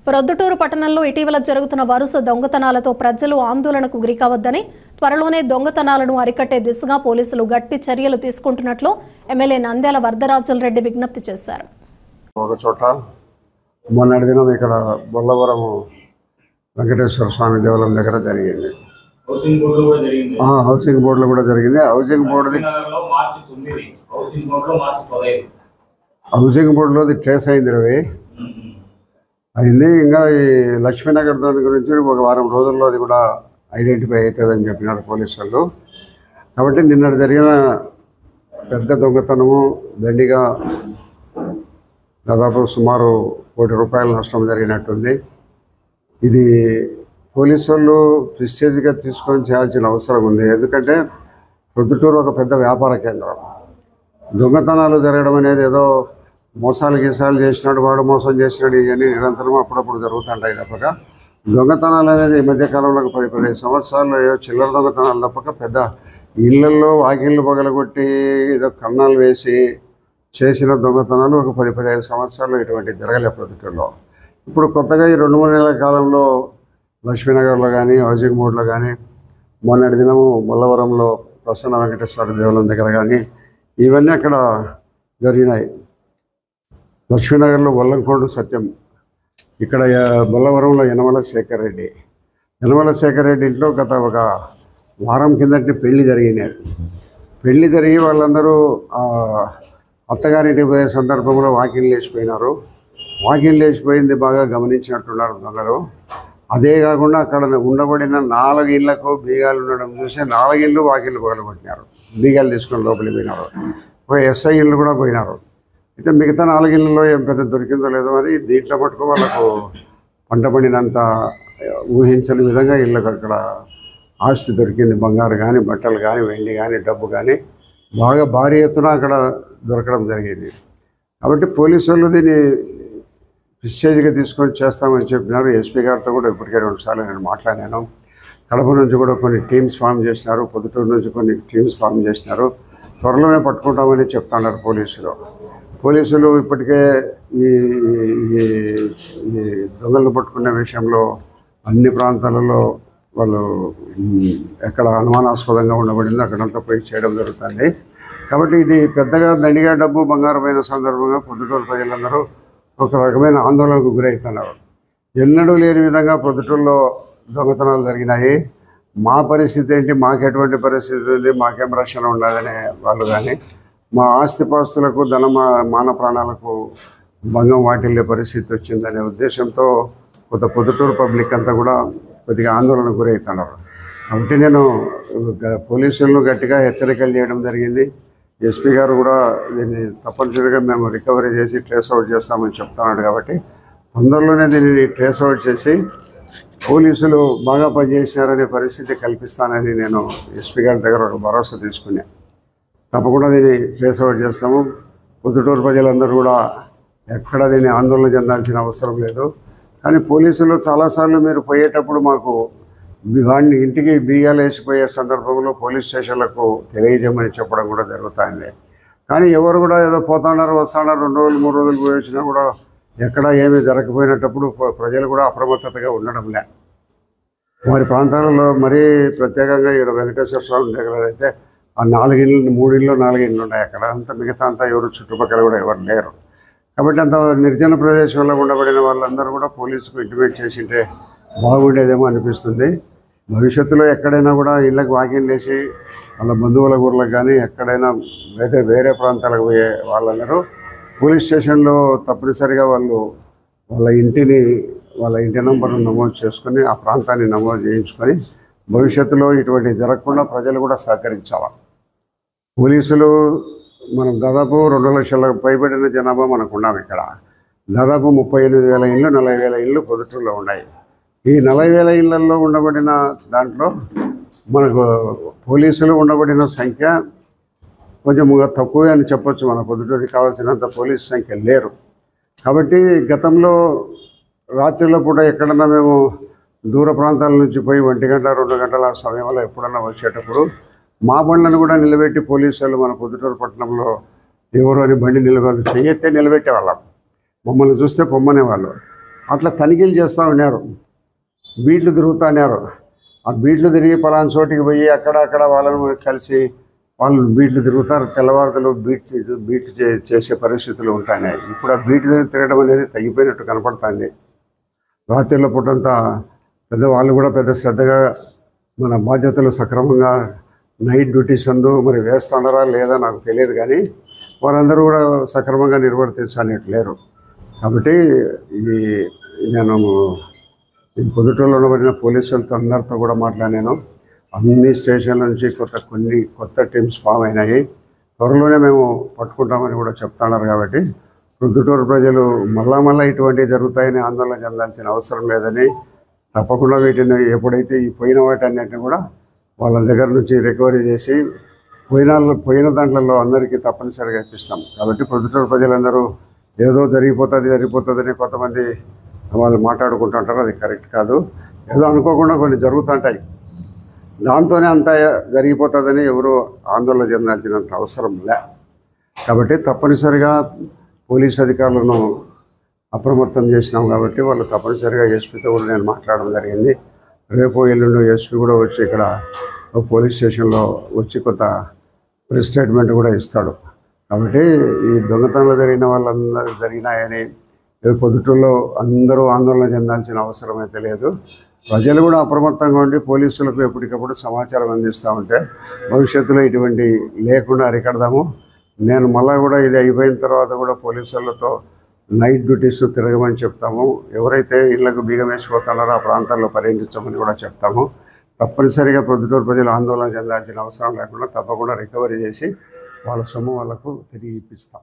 ప్రొద్దుటూరు పట్టణంలో ఇటీవల జరుగుతున్న వరుస దొంగతనాలతో ప్రజలు ఆందోళనకు గురికావద్దని, త్వరలోనే దొంగతనాలను అరికట్టే దిశగా పోలీసులు గట్టి చర్యలు తీసుకుంటున్నట్లు ఎమ్మెల్యే నంద్యాల వరదరాజులరెడ్డి విజ్ఞప్తి చేశారు. ఒక చోట మొన్నటి దినం ఇక్కడ బొల్లవరం వెంకటేశ్వర స్వామి దేవాలయం దగ్గర జరిగింది. హౌసింగ్ బోర్డులో కూడా జరిగింది. హౌసింగ్ బోర్డులోది ట్రేస్ అయింది, 20 అయింది. ఇంకా ఈ లక్ష్మీనగర్ దాని గురించి ఒక వారం రోజుల్లో అది కూడా ఐడెంటిఫై అవుతుందని చెప్పినారు పోలీసు వాళ్ళు. కాబట్టి నిన్నటి జరిగిన పెద్ద దొంగతనము దండిగా దాదాపు సుమారు ₹1 కోటి నష్టం జరిగినట్టుంది. ఇది పోలీసు వాళ్ళు ప్రిస్టేజ్గా తీసుకొని చేయాల్సిన అవసరం ఉంది. ఎందుకంటే ప్రొద్దుటూరు ఒక పెద్ద వ్యాపార కేంద్రం. దొంగతనాలు జరగడం అనేది ఏదో మోసాలు గీసాలు చేసినాడు, వాడు మోసం చేసినాడు, ఇవన్నీ నిరంతరం అప్పుడప్పుడు జరుగుతుంటాయి తప్పక దొంగతనాలు అనేది ఈ మధ్యకాలంలో 10-15 సంవత్సరాల్లో చిల్లర దొంగతనాలు తప్పక పెద్ద ఇళ్లలో వాకిళ్ళు పగలగొట్టి ఏదో కన్నాలు వేసి చేసిన దొంగతనాలు ఒక 10-15 సంవత్సరాలు ఇటువంటి జరగలేదు ప్రొద్దుటూరులో. ఇప్పుడు కొత్తగా ఈ 2-3 నెలల కాలంలో లక్ష్మీనగర్లో కానీ హౌసింగ్ బోర్డులో కానీ మొన్నటి దినము బొల్లవరంలో ప్రసన్న వెంకటేశ్వర దేవాలయం దగ్గర కానీ ఇవన్నీ అక్కడ జరిగినాయి. లక్ష్మీనగర్లో వల్లంకొండ సత్యం, ఇక్కడ బొల్లవరంలో యనమల శేఖర్ రెడ్డి ఇంట్లో గత ఒక వారం కిందటి పెళ్లి జరిగినాయి. పెళ్లి జరిగి వాళ్ళందరూ అత్తగారింటికి పోయే సందర్భంలో వాకింగ్ లేచిపోయినారు. వాకింగ్ లేచిపోయింది బాగా గమనించినట్టున్నారు దొంగలు. అదే కాకుండా అక్కడ ఉండబడిన 4 ఇళ్లకు బీగాలు ఉండడం చూసి 4 ఇళ్ళు వాకిళ్ళు పగలగొట్టినారు. బీగాలు తీసుకొని లోపలికి పోయినారు. ఒక ఎస్ఐ ఇళ్ళు కూడా పోయినారు. అయితే మిగతా 4 ఇళ్లలో ఏం పెద్ద దొరికిందో లేదో మరి దీంట్లో మటుకు వాళ్ళకు పంట పండినంత ఊహించని విధంగా ఇళ్ళకు అక్కడ ఆస్తి దొరికింది. బంగారు కానీ, బట్టలు కానీ, వెండి కానీ, డబ్బు కానీ బాగా భారీ ఎత్తున అక్కడ దొరకడం జరిగింది. కాబట్టి పోలీసు వాళ్ళు దీన్ని ప్రిస్టేజ్గా తీసుకొని చేస్తామని చెప్పినారు. ఎస్పీ గారితో కూడా ఇప్పటికే 2 సార్లు నేను మాట్లాడాను. కడప నుంచి కూడా కొన్ని టీమ్స్ ఫామ్ చేసినారు, పొద్దుటూరు నుంచి కొన్ని టీమ్స్ ఫామ్ చేసినారు. త్వరలోనే పట్టుకుంటామని చెప్తున్నారు పోలీసులు. ఇప్పటికే ఈ దొంగలను పట్టుకునే విషయంలో అన్ని ప్రాంతాలలో వాళ్ళు ఎక్కడ అనుమానాస్పదంగా ఉండబడిందో అక్కడంతా పోయి చేయడం జరుగుతుంది. కాబట్టి ఇది పెద్దగా దండిగా డబ్బు బంగారమైన సందర్భంగా పొద్దుటూరు ప్రజలందరూ ఒక రకమైన ఆందోళనకు గురవుతున్నారు. ఎన్నడూ లేని విధంగా పొద్దుటూరులో దొంగతనాలు జరిగినాయి. మా పరిస్థితి ఏంటి, మాకెటువంటి పరిస్థితి ఉంది, మాకేం రక్షణ ఉండదనే వాళ్ళు కానీ, మా ఆస్తిపాస్తులకు మాన ప్రాణాలకు భంగం వాటిల్లే పరిస్థితి వచ్చిందనే ఉద్దేశంతో పొద్దుటూరు పబ్లిక్ అంతా కూడా కొద్దిగా ఆందోళనకు గురవుతున్నారు. కాబట్టి నేను పోలీసులను గట్టిగా హెచ్చరికలు చేయడం జరిగింది. ఎస్పీ గారు కూడా దీన్ని తప్పనిసరిగా మేము రికవరీ చేసి ట్రేస్ అవుట్ చేస్తామని చెప్తున్నాడు. కాబట్టి తొందరలోనే దీన్ని ట్రేస్ అవుట్ చేసి పోలీసులు బాగా పనిచేసినారనే పరిస్థితి కల్పిస్తానని నేను ఎస్పీ గారి దగ్గర ఒక భరోసా తీసుకున్నాను. తప్పకుండా దీన్ని ట్రేస్ అవుట్ చేస్తాము. పొద్దుటూరు ప్రజలందరూ కూడా ఎక్కడ దీన్ని ఆందోళన చెందాల్సిన అవసరం లేదు. కానీ పోలీసులు చాలాసార్లు మీరు పోయేటప్పుడు మాకు వాడిని ఇంటికి బీగాలు వేసిపోయే సందర్భంలో పోలీస్ స్టేషన్లకు తెలియజేయమని చెప్పడం కూడా జరుగుతుంది. కానీ ఎవరు కూడా ఏదో పోతున్నారు, వస్తున్నారు, 2 రోజులు 3 రోజులు పోయి వచ్చినా కూడా ఎక్కడ ఏమీ జరగకపోయినప్పుడు ప్రజలు కూడా అప్రమత్తతగా ఉండడం లే. వారి ప్రాంతాలలో మరీ ప్రత్యేకంగా ఇక్కడ వెంకటేశ్వర స్వామి దగ్గర అయితే ఆ 4 ఇళ్ళు 3 ఇళ్ళు 4 ఇళ్ళు ఉన్నాయి. అక్కడ అంతా మిగతా అంతా ఎవరు చుట్టుపక్కల కూడా ఎవరు లేరు. కాబట్టి అంత నిర్జన ప్రదేశంలో ఉండబడిన వాళ్ళందరూ కూడా పోలీసుకు ఇంటిమేట్ చేసింటే బాగుండేదేమో అనిపిస్తుంది. భవిష్యత్తులో ఎక్కడైనా కూడా ఇళ్ళకి వాకింగ్ వేసి వాళ్ళ బంధువుల ఊర్లకు కానీ ఎక్కడైనా వేరే ప్రాంతాలకు పోయే వాళ్ళందరూ పోలీస్ స్టేషన్లో తప్పనిసరిగా వాళ్ళ ఇంటి నంబర్ను నమోదు చేసుకొని ఆ ప్రాంతాన్ని నమోదు చేయించుకొని భవిష్యత్తులో ఇటువంటి జరగకుండా ప్రజలు కూడా సహకరించాలి. పోలీసులు మనం దాదాపు 2 లక్షలకు పైబడిన జనాభా మనకు ఉన్నాం. ఇక్కడ దాదాపు 38,000 ఇళ్ళు 40,000 ఇళ్ళు పొద్దుటూరులో ఉన్నాయి. ఈ 40,000 ఇళ్లలో ఉండబడిన దాంట్లో మనకు పోలీసులు ఉండబడిన సంఖ్య కొంచెం తక్కువే అని చెప్పొచ్చు. మన పొద్దుటూరికి కావాల్సినంత పోలీసు సంఖ్య లేరు. కాబట్టి గతంలో రాత్రిలో పూట ఎక్కడన్నా మేము దూర ప్రాంతాల నుంచి పోయి 1 గంట 2 గంటల సమయంలో ఎప్పుడన్నా వచ్చేటప్పుడు మా బండ్లను కూడా నిలబెట్టి పోలీసులు మన పొద్దుటూరు పట్టణంలో ఎవరు అని బండి చెయ్యెత్తే నిలబెట్టేవాళ్ళం. మమ్మల్ని చూస్తే పొమ్మనేవాళ్ళు. అట్లా తనిఖీలు చేస్తూ ఉన్నారు, బీట్లు తిరుగుతూ ఉన్నారు. ఆ బీట్లు తిరిగి పలానా చోటికి పోయి అక్కడ వాళ్ళని కలిసి వాళ్ళు బీట్లు తిరుగుతారు. తెల్లవారుతలు బీట్ చేసే పరిస్థితులు ఉంటున్నాయి. ఇప్పుడు ఆ బీట్ తిరగడం అనేది తగ్గిపోయినట్టు కనపడుతుంది. రాత్రిళ్ళ పూటంతా వాళ్ళు కూడా పెద్ద శ్రద్ధగా మన బాధ్యతలు సక్రమంగా నైట్ డ్యూటీస్ మరి వేస్తున్నారా లేదా నాకు తెలియదు, కానీ వారందరూ కూడా సక్రమంగా నిర్వర్తించలేరు. కాబట్టి ఇది నేను ఈ పొద్దుటూరులో ఉండబడిన పోలీసులతో అందరితో కూడా మాట్లాడాను. అన్ని స్టేషన్ల నుంచి కొత్త టీమ్స్ ఫామ్ అయినాయి. త్వరలోనే మేము పట్టుకుంటామని కూడా చెప్తున్నారు. కాబట్టి ప్రొద్దుటూరు ప్రజలు మళ్ళా ఇటువంటివి జరుగుతాయని ఆందోళన చెందాల్సిన అవసరం లేదని, తప్పకుండా వీటిని ఎప్పుడైతే ఈ పోయిన వాటన్నిటిని కూడా వాళ్ళ దగ్గర నుంచి రికవరీ చేసి పోయిన దాంట్లో అందరికీ తప్పనిసరిగా ఇప్పిస్తాం. కాబట్టి ప్రొద్దుటూరు ప్రజలందరూ ఏదో జరిగిపోతుందని కొంతమంది వాళ్ళు మాట్లాడుకుంటుంటారు. అది కరెక్ట్ కాదు. ఏదో అనుకోకుండా కొన్ని జరుగుతుంటాయి, దాంతోనే అంతా జరిగిపోతుందని ఎవరు ఆందోళన చెందాల్సినంత అవసరం లే. కాబట్టి తప్పనిసరిగా పోలీస్ అధికారులను అప్రమత్తం చేసినాం. కాబట్టి వాళ్ళు తప్పనిసరిగా ఎస్పీతో కూడా నేను మాట్లాడడం జరిగింది. రేపు ఎల్లుండి ఎస్పీ కూడా వచ్చి ఇక్కడ పోలీస్ స్టేషన్లో వచ్చి కొంత ప్రెస్ స్టేట్మెంట్ కూడా ఇస్తాడు. కాబట్టి ఈ దొంగతనాలు జరిగిన వాళ్ళందరూ జరిగినాయని పొద్దుటూరులో అందరూ ఆందోళన చెందాల్సిన అవసరం అయితే లేదు. ప్రజలు కూడా అప్రమత్తంగా ఉండి పోలీసులకు ఎప్పటికప్పుడు సమాచారం అందిస్తూ ఉంటే భవిష్యత్తులో ఇటువంటి లేకుండా అరికడదాము. నేను మళ్ళీ కూడా ఇది అయిపోయిన తర్వాత కూడా పోలీసులతో నైట్ డ్యూటీస్ తిరగమని చెప్తాము. ఎవరైతే ఇళ్లకు బీగం వేసిపోతున్నారో ఆ ప్రాంతాల్లో పర్యటించమని కూడా చెప్తాము. తప్పనిసరిగా ప్రొద్దుటూరు ప్రజలు ఆందోళన చెందాల్సిన అవసరం లేకుండా తప్పకుండా రికవరీ చేసి వాళ్ళ సొమ్ము వాళ్ళకు తిరిగి ఇప్పిస్తాం.